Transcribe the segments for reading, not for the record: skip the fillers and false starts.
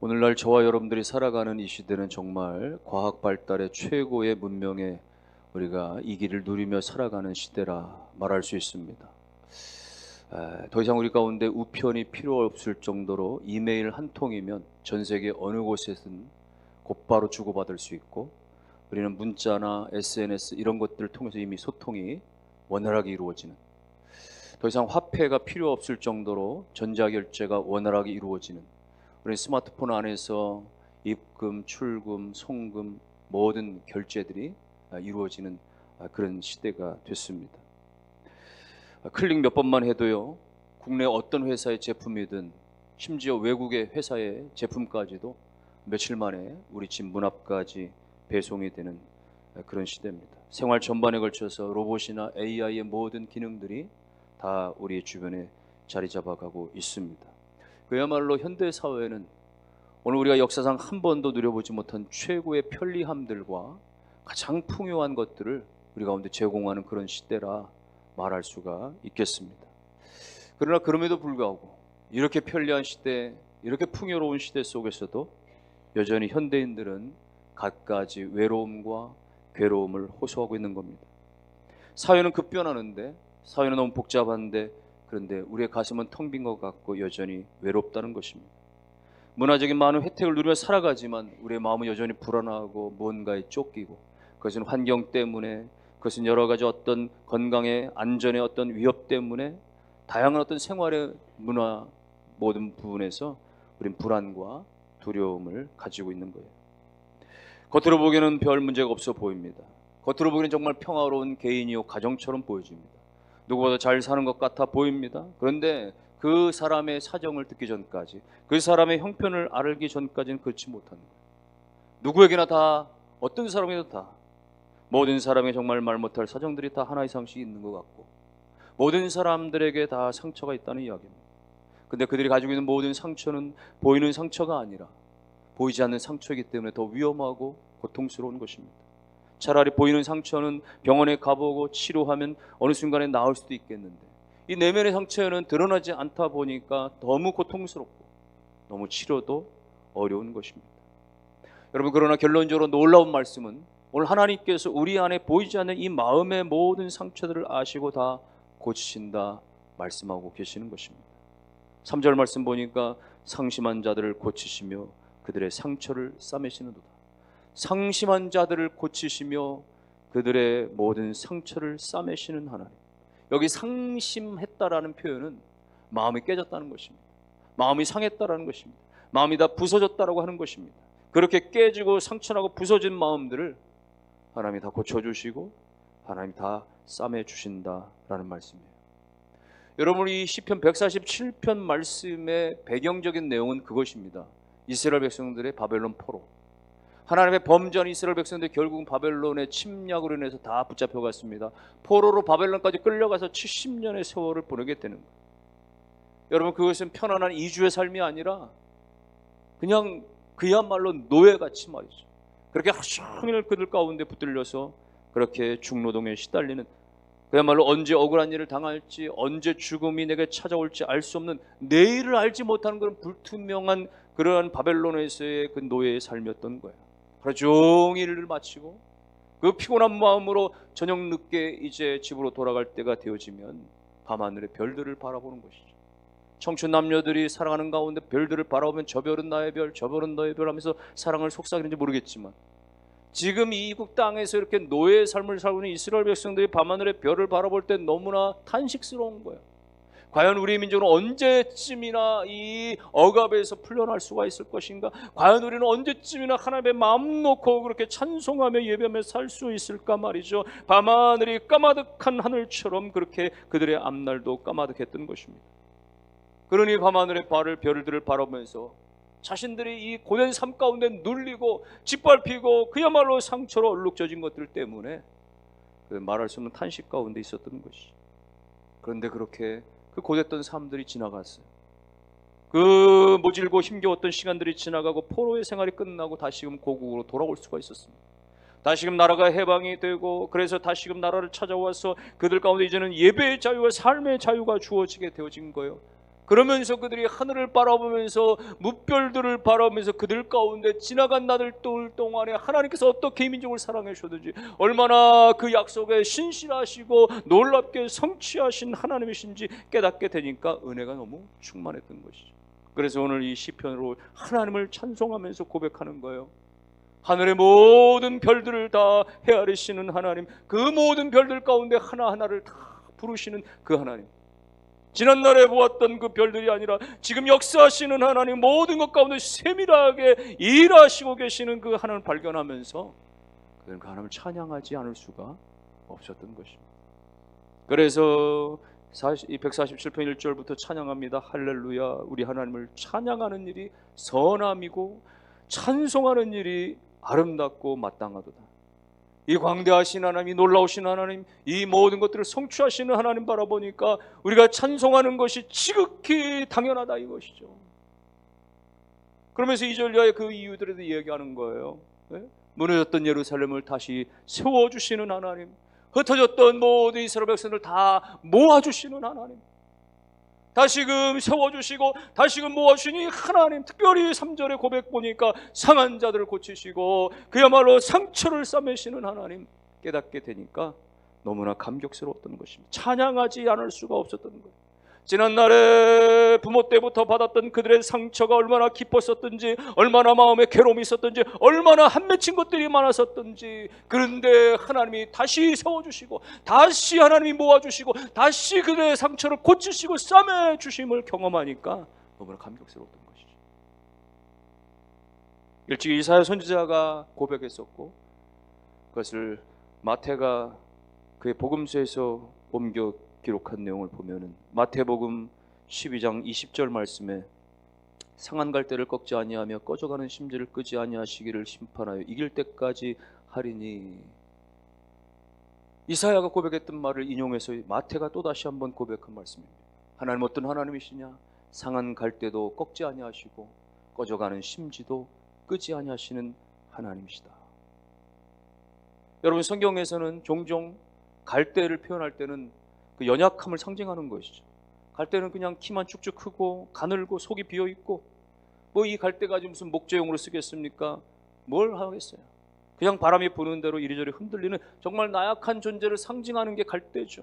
오늘날 저와 여러분들이 살아가는 이 시대는 정말 과학 발달의 최고의 문명에 우리가 이 길을 누리며 살아가는 시대라 말할 수 있습니다. 더 이상 우리 가운데 우편이 필요 없을 정도로 이메일 한 통이면 전 세계 어느 곳에든 곧바로 주고받을 수 있고, 우리는 문자나 SNS 이런 것들을 통해서 이미 소통이 원활하게 이루어지는, 더 이상 화폐가 필요 없을 정도로 전자결제가 원활하게 이루어지는, 우리 스마트폰 안에서 입금, 출금, 송금 모든 결제들이 이루어지는 그런 시대가 됐습니다. 클릭 몇 번만 해도요, 국내 어떤 회사의 제품이든 심지어 외국의 회사의 제품까지도 며칠 만에 우리 집 문 앞까지 배송이 되는 그런 시대입니다. 생활 전반에 걸쳐서 로봇이나 AI의 모든 기능들이 다 우리 주변에 자리 잡아가고 있습니다. 그야말로 현대 사회는 오늘 우리가 역사상 한 번도 누려보지 못한 최고의 편리함들과 가장 풍요한 것들을 우리 가운데 제공하는 그런 시대라 말할 수가 있겠습니다. 그러나 그럼에도 불구하고 이렇게 편리한 시대, 이렇게 풍요로운 시대 속에서도 여전히 현대인들은 갖가지 외로움과 괴로움을 호소하고 있는 겁니다. 사회는 급변하는데, 사회는 너무 복잡한데, 그런데 우리의 가슴은 텅 빈 것 같고 여전히 외롭다는 것입니다. 문화적인 많은 혜택을 누리며 살아가지만 우리의 마음은 여전히 불안하고 무언가에 쫓기고, 그것은 환경 때문에, 그것은 여러 가지 어떤 건강의 안전의 어떤 위협 때문에, 다양한 어떤 생활의 문화 모든 부분에서 우린 불안과 두려움을 가지고 있는 거예요. 겉으로 보기에는 별 문제가 없어 보입니다. 겉으로 보기에는 정말 평화로운 개인이요 가정처럼 보여집니다. 누구보다 잘 사는 것 같아 보입니다. 그런데 그 사람의 사정을 듣기 전까지, 그 사람의 형편을 알기 전까지는 그렇지 못하는 거예요. 누구에게나 다, 어떤 사람에게도 다, 모든 사람이 정말 말 못할 사정들이 다 하나 이상씩 있는 것 같고, 모든 사람들에게 다 상처가 있다는 이야기입니다. 근데 그들이 가지고 있는 모든 상처는 보이는 상처가 아니라 보이지 않는 상처이기 때문에 더 위험하고 고통스러운 것입니다. 차라리 보이는 상처는 병원에 가보고 치료하면 어느 순간에 나을 수도 있겠는데, 이 내면의 상처는 드러나지 않다 보니까 너무 고통스럽고 너무 치료도 어려운 것입니다. 여러분, 그러나 결론적으로 놀라운 말씀은 오늘 하나님께서 우리 안에 보이지 않는 이 마음의 모든 상처들을 아시고 다 고치신다 말씀하고 계시는 것입니다. 3절 말씀 보니까 상심한 자들을 고치시며 그들의 상처를 싸매시는도다. 상심한 자들을 고치시며 그들의 모든 상처를 싸매시는 하나님. 여기 상심했다라는 표현은 마음이 깨졌다는 것입니다. 마음이 상했다라는 것입니다. 마음이 다 부서졌다라고 하는 것입니다. 그렇게 깨지고 상처나고 부서진 마음들을 하나님이 다 고쳐주시고 하나님이 다 싸매주신다라는 말씀이에요. 여러분, 이 시편 147편 말씀의 배경적인 내용은 그것입니다. 이스라엘 백성들의 바벨론 포로, 하나님의 범죄한 이스라엘 백성들이 결국은 바벨론의 침략으로 인해서 다 붙잡혀갔습니다. 포로로 바벨론까지 끌려가서 70년의 세월을 보내게 되는 거예요. 여러분, 그것은 편안한 이주의 삶이 아니라 그냥 그야말로 노예같이 말이죠. 그렇게 하루 종일 그들 가운데 붙들려서 그렇게 중노동에 시달리는, 그야말로 언제 억울한 일을 당할지, 언제 죽음이 내게 찾아올지 알 수 없는, 내일을 알지 못하는 그런 불투명한 그러한 바벨론에서의 그 노예의 삶이었던 거예요. 하루 종일 일을 마치고 그 피곤한 마음으로 저녁 늦게 이제 집으로 돌아갈 때가 되어지면 밤하늘의 별들을 바라보는 것이죠. 청춘 남녀들이 사랑하는 가운데 별들을 바라보면 저 별은 나의 별, 저 별은 너의 별 하면서 사랑을 속삭이는지 모르겠지만, 지금 이 이국 땅에서 이렇게 노예의 삶을 살고 있는 이스라엘 백성들이 밤하늘의 별을 바라볼 때 너무나 탄식스러운 거예요. 과연 우리 민족은 언제쯤이나 이 억압에서 풀려날 수가 있을 것인가? 과연 우리는 언제쯤이나 하나님의 마음 놓고 그렇게 찬송하며 예배하며 살 수 있을까 말이죠. 밤하늘이 까마득한 하늘처럼 그렇게 그들의 앞날도 까마득했던 것입니다. 그러니 밤하늘의 별들을 바라보면서 자신들이 이 고된 삶 가운데 눌리고 짓밟히고 그야말로 상처로 얼룩져진 것들 때문에 그 말할 수 없는 탄식 가운데 있었던 것이죠. 그런데 그렇게 그 고됐던 삶들이 지나갔어요. 그 모질고 힘겨웠던 시간들이 지나가고 포로의 생활이 끝나고 다시금 고국으로 돌아올 수가 있었습니다. 다시금 나라가 해방이 되고, 그래서 다시금 나라를 찾아와서 그들 가운데 이제는 예배의 자유와 삶의 자유가 주어지게 되어진 거예요. 그러면서 그들이 하늘을 바라보면서 무별들을 바라보면서 그들 가운데 지나간 나들 동안에 하나님께서 어떻게 민족을 사랑해 주셨는지, 얼마나 그 약속에 신실하시고 놀랍게 성취하신 하나님이신지 깨닫게 되니까 은혜가 너무 충만했던 것이죠. 그래서 오늘 이 시편으로 하나님을 찬송하면서 고백하는 거예요. 하늘의 모든 별들을 다 헤아리시는 하나님, 그 모든 별들 가운데 하나하나를 다 부르시는 그 하나님, 지난날에 보았던 그 별들이 아니라 지금 역사하시는 하나님, 모든 것 가운데 세밀하게 일하시고 계시는 그 하나님을 발견하면서 그들은 그 하나님을 찬양하지 않을 수가 없었던 것입니다. 그래서 147편 1절부터 찬양합니다. 할렐루야, 우리 하나님을 찬양하는 일이 선함이고 찬송하는 일이 아름답고 마땅하도다. 이 광대하신 하나님, 이 놀라우신 하나님, 이 모든 것들을 성취하시는 하나님 바라보니까 우리가 찬송하는 것이 지극히 당연하다 이것이죠. 그러면서 2절 이하의 그 이유들에도 얘기하는 거예요. 무너졌던 예루살렘을 다시 세워주시는 하나님, 흩어졌던 모든 이스라엘 백성들 다 모아주시는 하나님, 다시금 세워주시고 다시금 모아주시니 하나님, 특별히 3절의 고백 보니까 상한 자들을 고치시고 그야말로 상처를 싸매시는 하나님 깨닫게 되니까 너무나 감격스러웠던 것입니다. 찬양하지 않을 수가 없었던 거예요. 지난날에 부모 때부터 받았던 그들의 상처가 얼마나 깊었었던지, 얼마나 마음에 괴로움이 있었던지, 얼마나 한 맺힌 것들이 많았었던지, 그런데 하나님이 다시 세워주시고 다시 하나님이 모아주시고 다시 그들의 상처를 고치시고 싸매주심을 경험하니까 너무나 감격스러웠던 것이죠. 일찍 이사야 선지자가 고백했었고, 그것을 마태가 그의 복음서에서 옮겨 기록한 내용을 보면은 마태복음 12장 20절 말씀에 상한 갈대를 꺾지 아니하며 꺼져가는 심지를 끄지 아니하시기를 심판하여 이길 때까지 하리니, 이사야가 고백했던 말을 인용해서 마태가 또다시 한번 고백한 말씀입니다. 하나님 어떤 하나님이시냐? 상한 갈대도 꺾지 아니하시고 꺼져가는 심지도 끄지 아니하시는 하나님이시다. 여러분, 성경에서는 종종 갈대를 표현할 때는 그 연약함을 상징하는 것이죠. 갈대는 그냥 키만 쭉쭉 크고 가늘고 속이 비어있고, 뭐 이 갈대가 무슨 목재용으로 쓰겠습니까? 뭘 하겠어요? 그냥 바람이 부는 대로 이리저리 흔들리는 정말 나약한 존재를 상징하는 게 갈대죠.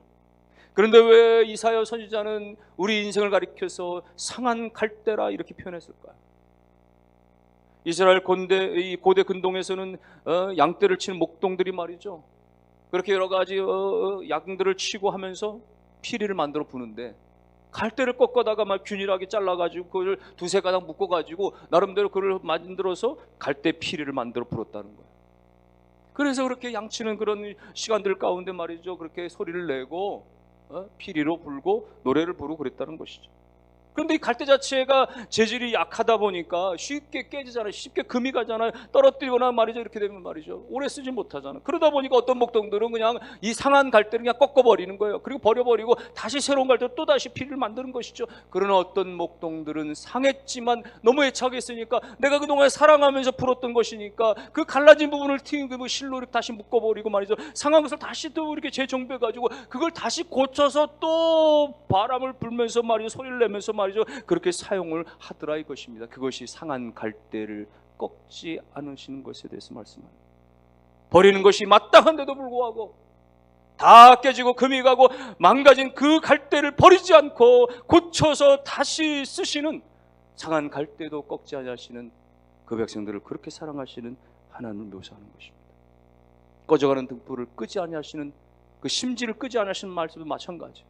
그런데 왜 이사야 선지자는 우리 인생을 가리켜서 상한 갈대라 이렇게 표현했을까요? 이스라엘 고대 근동에서는 양떼를 치는 목동들이 말이죠, 그렇게 여러 가지 양들을 치고 하면서 피리를 만들어 부는데, 갈대를 꺾어다가 막 균일하게 잘라가지고 그걸 두세 가닥 묶어가지고 나름대로 그걸 만들어서 갈대 피리를 만들어 불었다는 거예요. 그래서 그렇게 양치는 그런 시간들 가운데 말이죠, 그렇게 소리를 내고 피리로 불고 노래를 부르고 그랬다는 것이죠. 그런데 이 갈대 자체가 재질이 약하다 보니까 쉽게 깨지잖아요. 쉽게 금이 가잖아요. 떨어뜨리거나 말이죠, 이렇게 되면 말이죠, 오래 쓰지 못하잖아요. 그러다 보니까 어떤 목동들은 그냥 이 상한 갈대를 그냥 꺾어버리는 거예요. 그리고 버려버리고 다시 새로운 갈대로 또다시 피리를 만드는 것이죠. 그러나 어떤 목동들은 상했지만 너무 애착이 있으니까, 내가 그동안 사랑하면서 불었던 것이니까 그 갈라진 부분을 그 실로 이렇게 다시 묶어버리고 말이죠, 상한 것을 다시 또 이렇게 재정비해가지고 그걸 다시 고쳐서 또 바람을 불면서 말이죠, 소리를 내면서 말이죠, 그렇게 사용을 하더라 이것입니다. 그것이 상한 갈대를 꺾지 않으시는 것에 대해서 말씀합니다. 버리는 것이 마땅한데도 불구하고 다 깨지고 금이 가고 망가진 그 갈대를 버리지 않고 고쳐서 다시 쓰시는, 상한 갈대도 꺾지 않으시는 그 백성들을 그렇게 사랑하시는 하나님을 묘사하는 것입니다. 꺼져가는 등불을 끄지 아니하시는, 그 심지를 끄지 아니하시는 말씀도 마찬가지.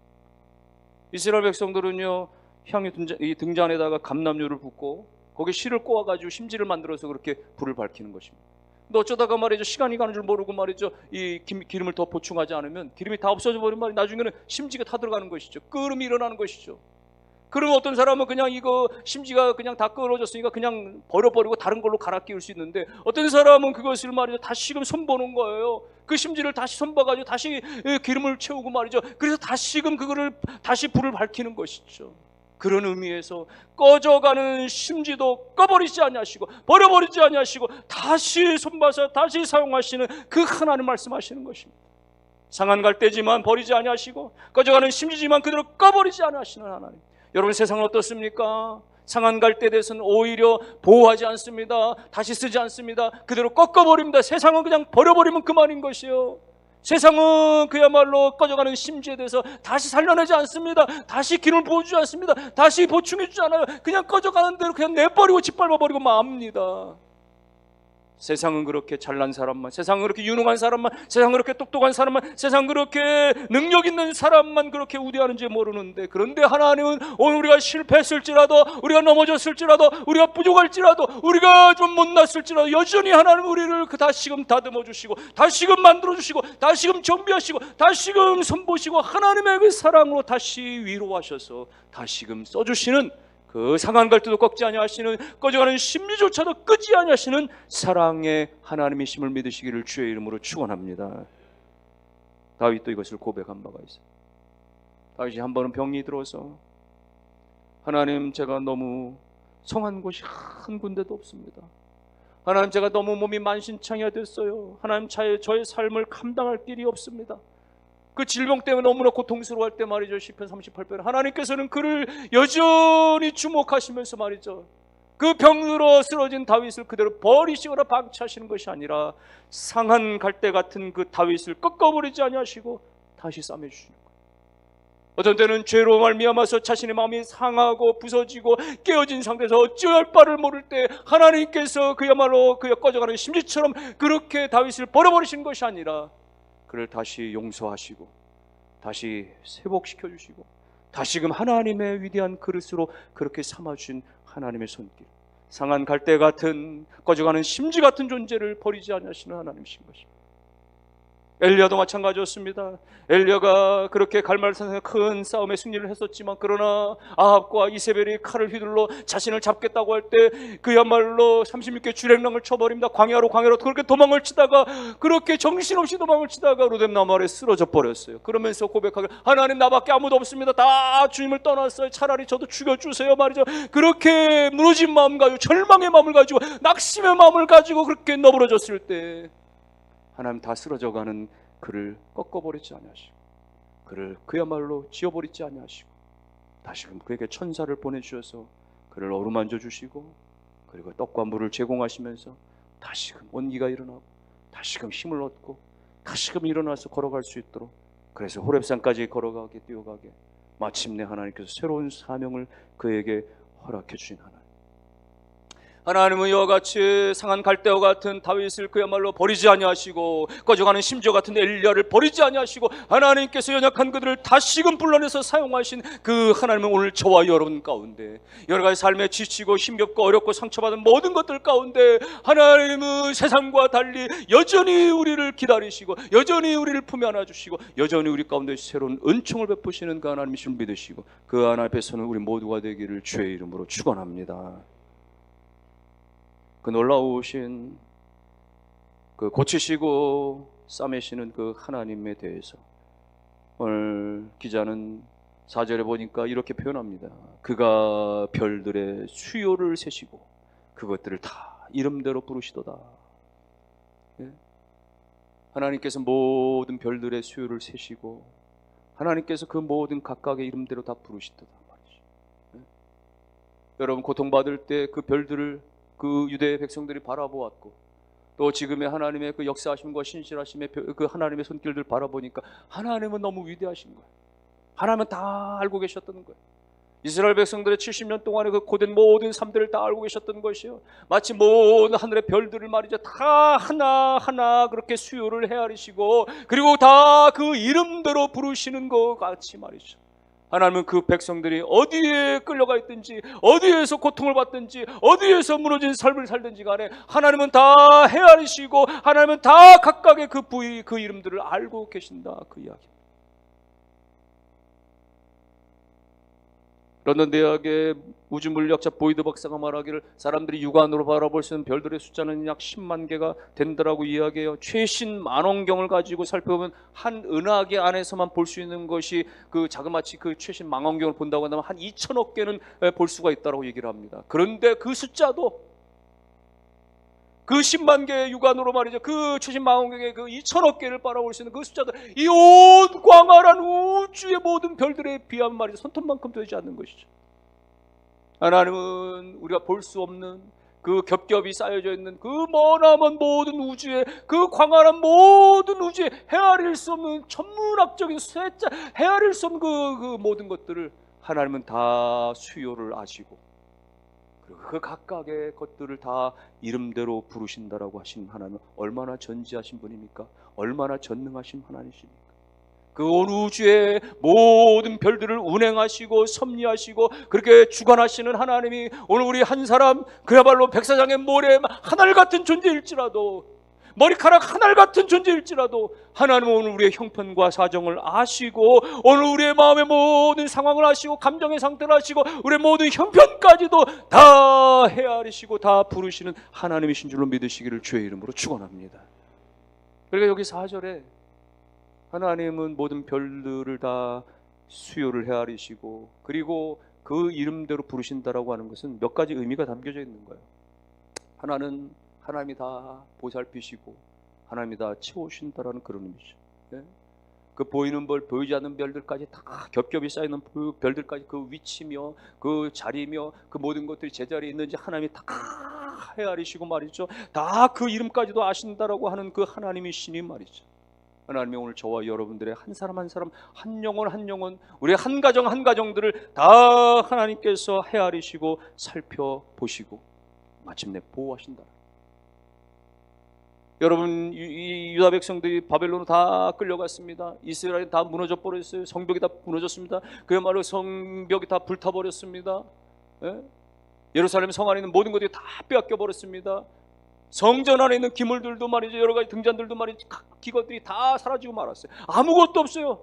이스라엘 백성들은요, 향유 등잔에다가 감람유를 붓고 거기에 실을 꼬아가지고 심지를 만들어서 그렇게 불을 밝히는 것입니다. 근데 어쩌다가 말이죠, 시간이 가는 줄 모르고 말이죠, 이 기름을 더 보충하지 않으면 기름이 다 없어져 버리면 말이죠, 나중에는 심지가 타들어가는 것이죠. 끓음이 일어나는 것이죠. 그러면 어떤 사람은 그냥 이거 심지가 그냥 다 끓어졌으니까 그냥 버려버리고 다른 걸로 갈아 끼울 수 있는데, 어떤 사람은 그것을 말이죠, 다시금 손보는 거예요. 그 심지를 다시 손봐가지고 다시 기름을 채우고 말이죠, 그래서 다시금 그거를 다시 불을 밝히는 것이죠. 그런 의미에서 꺼져가는 심지도 꺼버리지 아니하시고 버려버리지 아니하시고 다시 손봐서 다시 사용하시는 그 하나님 말씀하시는 것입니다. 상한 갈대지만 버리지 아니하시고 꺼져가는 심지지만 그대로 꺼버리지 아니하시는 하나님. 여러분, 세상은 어떻습니까? 상한 갈대에 대해서는 오히려 보호하지 않습니다. 다시 쓰지 않습니다. 그대로 꺾어버립니다. 세상은 그냥 버려버리면 그만인 것이요. 세상은 그야말로 꺼져가는 심지에 대해서 다시 살려내지 않습니다. 다시 기름을 부어주지 않습니다. 다시 보충해주지 않아요. 그냥 꺼져가는 대로 그냥 내버리고 짓밟아버리고 맙니다. 세상은 그렇게 잘난 사람만, 세상은 그렇게 유능한 사람만, 세상은 그렇게 똑똑한 사람만, 세상은 그렇게 능력 있는 사람만 그렇게 우대하는지 모르는데, 그런데 하나님은 오늘 우리가 실패했을지라도, 우리가 넘어졌을지라도, 우리가 부족할지라도, 우리가 좀 못났을지라도 여전히 하나님은 우리를 다시금 다듬어 주시고, 다시금 만들어 주시고, 다시금 정비하시고, 다시금 손보시고, 하나님의 그 사랑으로 다시 위로하셔서 다시금 써주시는, 그 상한 갈대도 꺾지 아니하시는, 꺼져가는 심리조차도 끄지 아니하시는 사랑의 하나님이심을 믿으시기를 주의 이름으로 축원합니다. 다윗도 이것을 고백한 바가 있어요. 다윗이 한 번은 병이 들어서, 하나님, 제가 너무 성한 곳이 한 군데도 없습니다. 하나님, 제가 너무 몸이 만신창이가 됐어요. 하나님, 저의 삶을 감당할 길이 없습니다. 그 질병 때문에 너무나 고통스러워할 때 말이죠, 시편 38편 하나님께서는 그를 여전히 주목하시면서 말이죠, 그 병으로 쓰러진 다윗을 그대로 버리시거나 방치하시는 것이 아니라 상한 갈대 같은 그 다윗을 꺾어버리지 아니하시고 다시 싸매주시는 거예요. 어떤 때는 죄로 말미암아서 자신의 마음이 상하고 부서지고 깨어진 상태에서 어찌할 바를 모를 때 하나님께서 그야말로 그 꺼져가는 심지처럼 그렇게 다윗을 버려버리신 것이 아니라 그를 다시 용서하시고 다시 회복시켜 주시고 다시금 하나님의 위대한 그릇으로 그렇게 삼아주신 하나님의 손길, 상한 갈대 같은 꺼져가는 심지 같은 존재를 버리지 않으시는 하나님이신 것입니다. 엘리야도 마찬가지였습니다. 엘리야가 그렇게 갈멜산에서 큰 싸움에 승리를 했었지만, 그러나 아합과 이세벨이 칼을 휘둘러 자신을 잡겠다고 할 때 그야말로 36개 주랭랑을 쳐버립니다. 광야로 그렇게 도망을 치다가, 그렇게 정신없이 도망을 치다가 로뎀나무 아래 쓰러져 버렸어요. 그러면서 고백하길, 하나님, 나밖에 아무도 없습니다. 다 주님을 떠났어요. 차라리 저도 죽여주세요 말이죠. 그렇게 무너진 마음 가지고, 절망의 마음을 가지고, 낙심의 마음을 가지고 그렇게 너부러졌을 때 하나님, 다 쓰러져가는 그를 꺾어버리지 아니하시고, 그를 그야말로 지워버리지 아니하시고, 다시금 그에게 천사를 보내주셔서 그를 어루만져 주시고, 그리고 떡과 물을 제공하시면서 다시금 온기가 일어나고, 다시금 힘을 얻고, 다시금 일어나서 걸어갈 수 있도록, 그래서 호렙산까지 걸어가게, 뛰어가게, 마침내 하나님께서 새로운 사명을 그에게 허락해 주신 하나님은 이와 같이 상한 갈대와 같은 다윗을 그야말로 버리지 아니하시고, 꺼져가는 심지어 같은 엘리야를 버리지 아니하시고, 하나님께서 연약한 그들을 다시금 불러내서 사용하신 그 하나님은 오늘 저와 여러분 가운데 여러 가지 삶에 지치고 힘겹고 어렵고 상처받은 모든 것들 가운데 하나님은 세상과 달리 여전히 우리를 기다리시고, 여전히 우리를 품에 안아주시고, 여전히 우리 가운데 새로운 은총을 베푸시는 그 하나님이심을 믿으시고, 그 하나님 앞에서는 우리 모두가 되기를 주의 이름으로 축원합니다. 그 놀라우신, 그 고치시고 싸매시는 그 하나님에 대해서 오늘 기자는 4절에 보니까 이렇게 표현합니다. 그가 별들의 수요를 세시고 그것들을 다 이름대로 부르시도다. 예? 하나님께서 모든 별들의 수요를 세시고 하나님께서 그 모든 각각의 이름대로 다 부르시도다 말이죠. 예? 여러분, 고통받을 때 그 별들을 그 유대 백성들이 바라보았고, 또 지금의 하나님의 그 역사하심과 신실하심의 그 하나님의 손길들 바라보니까 하나님은 너무 위대하신 거예요. 하나님은 다 알고 계셨던 거예요. 이스라엘 백성들의 70년 동안의 그 고된 모든 삶들을 다 알고 계셨던 것이요, 마치 모든 하늘의 별들을 말이죠, 다 하나하나 그렇게 수요를 헤아리시고, 그리고 다 그 이름대로 부르시는 것 같이 말이죠, 하나님은 그 백성들이 어디에 끌려가 있든지, 어디에서 고통을 받든지, 어디에서 무너진 삶을 살든지 간에 하나님은 다 헤아리시고, 하나님은 다 각각의 그 부위, 그 이름들을 알고 계신다, 그 이야기. 런던 대학의 우주물리학자 보이드 박사가 말하기를, 사람들이 육안으로 바라볼 수 있는 별들의 숫자는 약 10만 개가 된다라고 이야기해요. 최신 망원경을 가지고 살펴보면 한 은하계 안에서만 볼 수 있는 것이 그 자그마치 그 최신 망원경을 본다고 한다면 한 2천억 개는 볼 수가 있다고 얘기를 합니다. 그런데 그 숫자도, 그 10만 개의 육안으로 말이죠, 그 최신 망원경의 그 2천억 개를 바라볼 수 있는 그 숫자도 이 온 광활한 우주의 모든 별들에 비하면 말이죠, 손톱만큼 되지 않는 것이죠. 하나님은 우리가 볼 수 없는 그 겹겹이 쌓여져 있는 그 머나먼 모든 우주에, 그 광활한 모든 우주에 헤아릴 수 없는 천문학적인 숫자, 헤아릴 수 없는 그 모든 것들을 하나님은 다 수요를 아시고, 그리고 그 각각의 것들을 다 이름대로 부르신다라고 하신 하나님은 얼마나 전지하신 분입니까? 얼마나 전능하신 하나님이십니까? 그 온 우주의 모든 별들을 운행하시고 섭리하시고 그렇게 주관하시는 하나님이 오늘 우리 한 사람, 그야말로 백사장의 모래 하늘 같은 존재일지라도, 머리카락 하늘 같은 존재일지라도 하나님은 오늘 우리의 형편과 사정을 아시고, 오늘 우리의 마음의 모든 상황을 아시고, 감정의 상태를 아시고, 우리의 모든 형편까지도 다 헤아리시고 다 부르시는 하나님이신 줄로 믿으시기를 주의 이름으로 축원합니다. 그러니까 여기 4절에 하나님은 모든 별들을 다 수요를 헤아리시고, 그리고 그 이름대로 부르신다라고 하는 것은 몇 가지 의미가 담겨져 있는 거예요. 하나는 하나님이 다 보살피시고 하나님이 다 채우신다라는 그런 의미죠. 네? 그 보이는 별, 보이지 않는 별들까지 다 겹겹이 쌓이는 그 별들까지 그 위치며 그 자리며 그 모든 것들이 제자리에 있는지 하나님이 다 헤아리시고 말이죠. 다 그 이름까지도 아신다라고 하는 그 하나님이시니 말이죠. 하나님이 오늘 저와 여러분들의 한 사람 한 사람, 한 영혼 한 영혼, 우리의 한 가정 한 가정들을 다 하나님께서 헤아리시고 살펴보시고 마침내 보호하신다. 여러분, 이 유다 백성들이 바벨론으로 다 끌려갔습니다. 이스라엘이 다 무너져 버렸어요. 성벽이 다 무너졌습니다. 그야말로 성벽이 다 불타버렸습니다. 예? 예루살렘 성 안에 있는 모든 것들이 다 빼앗겨 버렸습니다. 성전 안에 있는 기물들도 말이죠, 여러 가지 등잔들도 말이죠, 각 기것들이 다 사라지고 말았어요. 아무것도 없어요.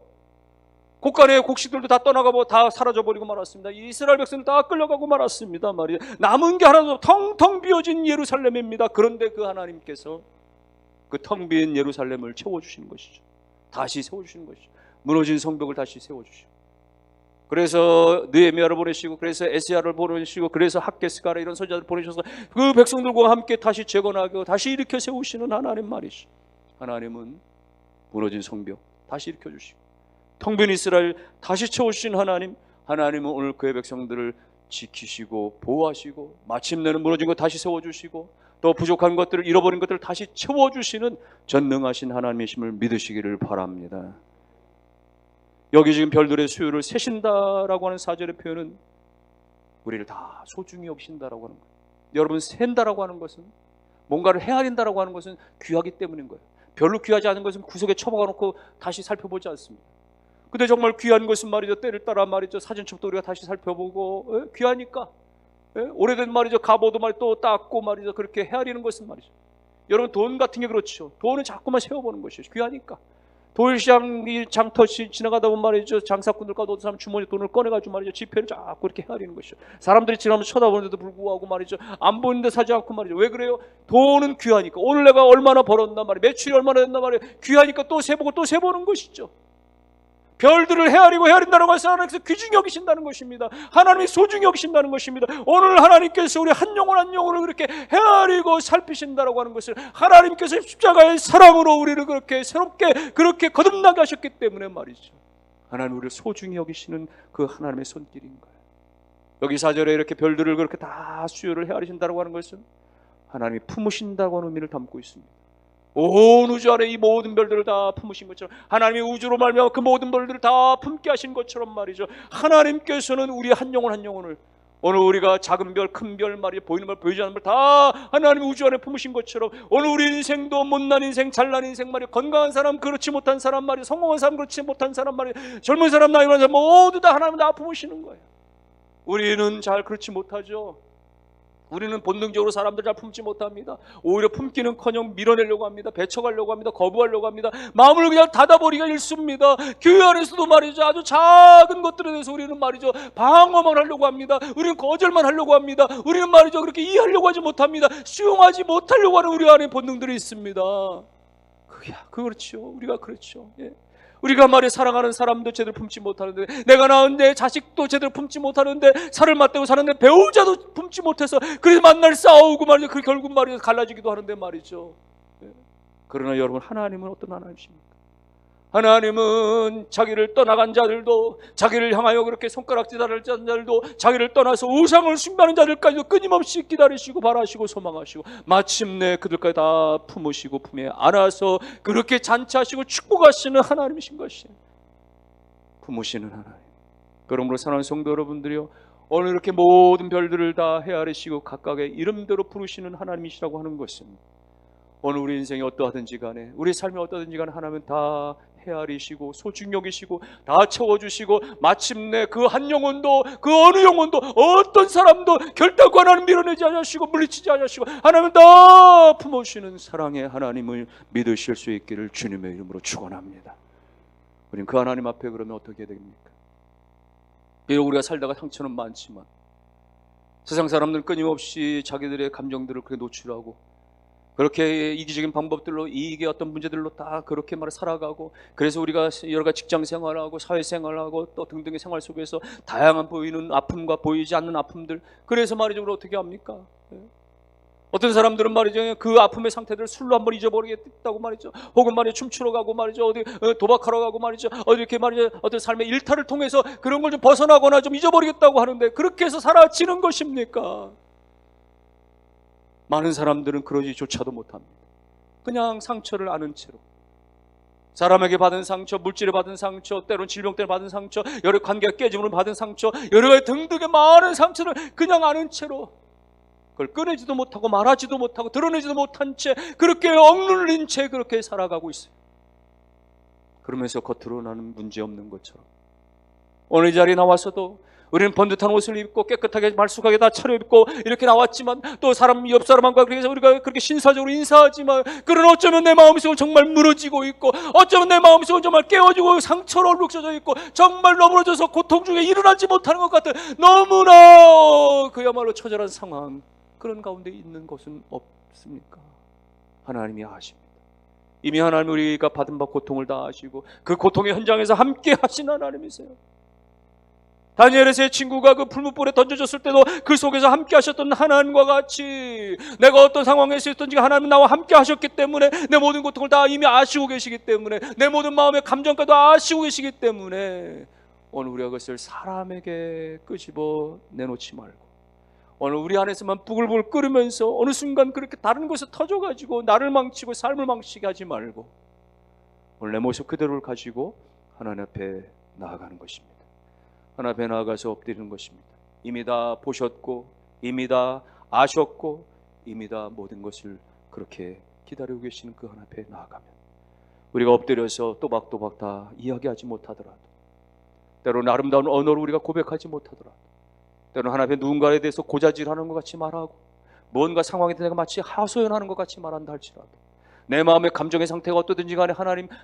곡간의 곡식들도 다 떠나가고 다 사라져버리고 말았습니다. 이스라엘 백성들 다 끌려가고 말았습니다 말이죠. 남은 게 하나도 텅텅 비어진 예루살렘입니다. 그런데 그 하나님께서 그 텅 빈 예루살렘을 채워주시는 것이죠. 다시 세워주시는 것이죠. 무너진 성벽을 다시 세워주시고, 그래서 느헤미야를 보내시고, 그래서 에스야를 보내시고, 그래서 학개스가라 이런 선지자를 보내셔서 그 백성들과 함께 다시 재건하고 다시 일으켜 세우시는 하나님 말이시. 하나님은 무너진 성벽 다시 일으켜 주시고, 텅 빈 이스라엘 다시 채우신 하나님, 하나님은 오늘 그의 백성들을 지키시고 보호하시고 마침내는 무너진 것 다시 세워주시고 또 부족한 것들을, 잃어버린 것들을 다시 채워주시는 전능하신 하나님이심을 믿으시기를 바랍니다. 여기 지금 별들의 수요를 세신다라고 하는 4절의 표현은 우리를 다 소중히 여기신다라고 하는 거예요. 여러분, 센다라고 하는 것은, 뭔가를 헤아린다라고 하는 것은 귀하기 때문인 거예요. 별로 귀하지 않은 것은 구석에 처박아 놓고 다시 살펴보지 않습니다. 근데 정말 귀한 것은 말이죠, 때를 따라 말이죠, 사진첩도 우리가 다시 살펴보고, 귀하니까, 오래된 말이죠, 갑오도 말이 또 닦고 말이죠, 그렇게 헤아리는 것은 말이죠. 여러분, 돈 같은 게 그렇죠. 돈은 자꾸만 세워보는 것이죠. 귀하니까. 돌시장 장터시 지나가다 보면 말이죠, 장사꾼들과 어떤 사람 주머니 돈을 꺼내가지고 말이죠, 지폐를 자꾸 이렇게 헤아리는 것이죠. 사람들이 지나면 쳐다보는데도 불구하고 말이죠, 안 보이는데 사지 않고 말이죠. 왜 그래요? 돈은 귀하니까. 오늘 내가 얼마나 벌었나 말이에요, 매출이 얼마나 됐나 말이에요. 귀하니까 또 세보고 또 세보는 것이죠. 별들을 헤아리고 헤아린다는 것은 하나님께서 귀중히 여기신다는 것입니다. 하나님이 소중히 여기신다는 것입니다. 오늘 하나님께서 우리 한 영혼 한 영혼을 그렇게 헤아리고 살피신다라고 하는 것을, 하나님께서 십자가의 사랑으로 우리를 그렇게 새롭게 그렇게 거듭나게 하셨기 때문에 말이죠. 하나님 우리를 소중히 여기시는 그 하나님의 손길인 거예요. 여기 4절에 이렇게 별들을 그렇게 다 수요를 헤아리신다라고 하는 것은 하나님이 품으신다고 하는 의미를 담고 있습니다. 온 우주 안에 이 모든 별들을 다 품으신 것처럼, 하나님이 우주로 말미암아 그 모든 별들을 다 품게 하신 것처럼 말이죠, 하나님께서는 우리 한 영혼 한 영혼을, 오늘 우리가 작은 별, 큰 별 말이죠, 보이는 별, 보이지 않는 별 다 하나님이 우주 안에 품으신 것처럼, 오늘 우리 인생도 못난 인생, 잘난 인생 말이죠, 건강한 사람, 그렇지 못한 사람 말이죠, 성공한 사람, 그렇지 못한 사람 말이죠, 젊은 사람, 나이 많은 사람 모두 다 하나님 다 품으시는 거예요. 우리는 잘 그렇지 못하죠. 우리는 본능적으로 사람들 잘 품지 못합니다. 오히려 품기는커녕 밀어내려고 합니다. 배척하려고 합니다. 거부하려고 합니다. 마음을 그냥 닫아버리기가 일쑤입니다. 교회 안에서도 말이죠, 아주 작은 것들에 대해서 우리는 말이죠, 방어만 하려고 합니다. 우리는 거절만 하려고 합니다. 우리는 말이죠, 그렇게 이해하려고 하지 못합니다. 수용하지 못하려고 하는 우리 안에 본능들이 있습니다. 그렇죠. 우리가 그렇죠. 예. 우리가 말이야, 사랑하는 사람도 제대로 품지 못하는데, 내가 낳은 내 자식도 제대로 품지 못하는데, 살을 맞대고 사는데 배우자도 품지 못해서 그래서 만날 싸우고 말이죠, 그 결국 말이죠, 갈라지기도 하는데 말이죠. 예. 그러나 여러분, 하나님은 어떤 하나님이십니까? 하나님은 자기를 떠나간 자들도, 자기를 향하여 그렇게 손가락질하는 자들도, 자기를 떠나서 우상을 숭배하는 자들까지도 끊임없이 기다리시고 바라시고 소망하시고 마침내 그들까지 다 품으시고 품에 안아서 그렇게 잔치하시고 축복하시는 하나님이신 것이에요. 품으시는 하나님. 그러므로 사랑하는 성도 여러분들이요, 오늘 이렇게 모든 별들을 다 헤아리시고 각각의 이름대로 부르시는 하나님이시라고 하는 것은, 오늘 우리 인생이 어떠하든지 간에, 우리 삶이 어떠하든지 간에 하나님은 다 헤아리시고 소중히 여기시고 다 채워주시고 마침내 그 한 영혼도, 그 어느 영혼도, 어떤 사람도 결단코 하나님 밀어내지 않으시고 물리치지 않으시고 하나님은 다 품으시는 사랑의 하나님을 믿으실 수 있기를 주님의 이름으로 축원합니다. 우리는 그 하나님 앞에 그러면 어떻게 됩니까? 비록 우리가 살다가 상처는 많지만 세상 사람들은 끊임없이 자기들의 감정들을 그렇게 노출하고 그렇게 이기적인 방법들로 이익의 어떤 문제들로 다 그렇게 말을 살아가고, 그래서 우리가 여러 가지 직장 생활하고 사회 생활하고 또 등등의 생활 속에서 다양한 보이는 아픔과 보이지 않는 아픔들, 그래서 말이죠, 우리 어떻게 합니까? 어떤 사람들은 말이죠, 그 아픔의 상태들을 술로 한번 잊어버리겠다고 말이죠, 혹은 말이죠 춤추러 가고 말이죠, 어디 도박하러 가고 말이죠, 어디 이렇게 말이죠 어떤 삶의 일탈을 통해서 그런 걸 좀 벗어나거나 좀 잊어버리겠다고 하는데, 그렇게 해서 사라지는 것입니까? 많은 사람들은 그러지조차도 못합니다. 그냥 상처를 아는 채로, 사람에게 받은 상처, 물질에 받은 상처, 때로는 질병 때문에 받은 상처, 여러 관계가 깨짐으로 받은 상처, 여러 가지 등등의 많은 상처를 그냥 아는 채로 그걸 꺼내지도 못하고 말하지도 못하고 드러내지도 못한 채 그렇게 억눌린 채 그렇게 살아가고 있어요. 그러면서 겉으로 나는 문제없는 것처럼 오늘 이 자리에 나와서도 우리는 번듯한 옷을 입고 깨끗하게 말쑥하게 다 차려입고 이렇게 나왔지만, 또 옆 사람과 그래서 우리가 그렇게 신사적으로 인사하지만, 그런 어쩌면 내 마음속은 정말 무너지고 있고, 어쩌면 내 마음속은 정말 깨어지고 상처로 얼룩져져 있고, 정말 너무너져서 고통 중에 일어나지 못하는 것 같은 너무나 그야말로 처절한 상황, 그런 가운데 있는 것은 없습니까? 하나님이 아십니다. 이미 하나님 우리가 받은 바 고통을 다 아시고 그 고통의 현장에서 함께 하신 하나님이세요. 다니엘의 세 친구가 그 풀무불에 던져졌을 때도 그 속에서 함께 하셨던 하나님과 같이, 내가 어떤 상황에서 있든지 하나님은 나와 함께 하셨기 때문에, 내 모든 고통을 다 이미 아시고 계시기 때문에, 내 모든 마음의 감정까지도 아시고 계시기 때문에, 오늘 우리가 그것을 사람에게 끄집어 내놓지 말고, 오늘 우리 안에서만 부글부글 끓으면서 어느 순간 그렇게 다른 곳에 터져가지고 나를 망치고 삶을 망치게 하지 말고, 오늘 내 모습 그대로를 가지고 하나님 앞에 나아가는 것입니다. 하나님 앞에 나아가서 엎드리는 것입니다. 이미 다 보셨고, 이미 다 아셨고, 이미 다 모든 것을 그렇게 기다리고 계시는 그 하나님 앞에 나아가면, 우리가 엎드려서 또박또박 다 이야기하지 못하더라도, 때로는 아름다운 언어로 우리가 고백하지 못하더라도, 때로는 하나님 앞에 누군가에 대해서 고자질하는 것 같이 말하고 뭔가 상황에 대해서 마치 하소연하는 것 같이 말한다 할지라도, 내 마음의 감정의 상태가 어떠든지 간에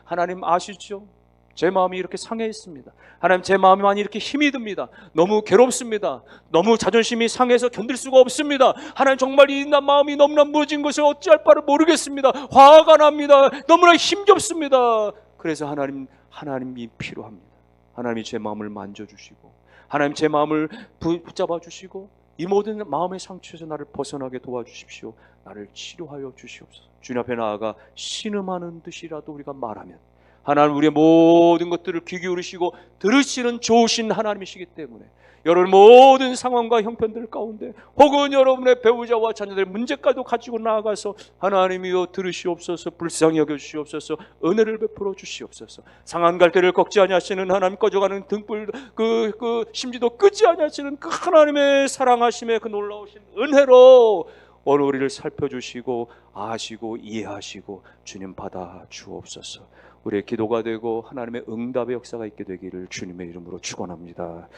하나님 아시죠? 제 마음이 이렇게 상해 있습니다. 하나님, 제 마음이 많이 이렇게 힘이 듭니다. 너무 괴롭습니다. 너무 자존심이 상해서 견딜 수가 없습니다. 하나님, 정말 이 마음이 너무나 무너진 것을 어찌할 바를 모르겠습니다. 화가 납니다. 너무나 힘겹습니다. 그래서 하나님이 필요합니다. 하나님이 제 마음을 만져주시고, 하나님 제 마음을 붙잡아 주시고, 이 모든 마음의 상처에서 나를 벗어나게 도와주십시오. 나를 치료하여 주시옵소서. 주님 앞에 나아가 신음하는 듯이라도 우리가 말하면, 하나님 우리의 모든 것들을 귀 기울이시고 들으시는 좋으신 하나님이시기 때문에, 여러분 모든 상황과 형편들 가운데, 혹은 여러분의 배우자와 자녀들의 문제까지도 가지고 나아가서 하나님이여 들으시옵소서, 불쌍히 여겨주시옵소서, 은혜를 베풀어 주시옵소서. 상한 갈대를 꺾지 아니하시는 하나님, 꺼져가는 등불 그 심지도 끄지 아니하시는 그 하나님의 사랑하심의 그 놀라우신 은혜로 오늘 우리를 살펴주시고 아시고 이해하시고 주님 받아 주옵소서. 우리의 기도가 되고 하나님의 응답의 역사가 있게 되기를 주님의 이름으로 축원합니다.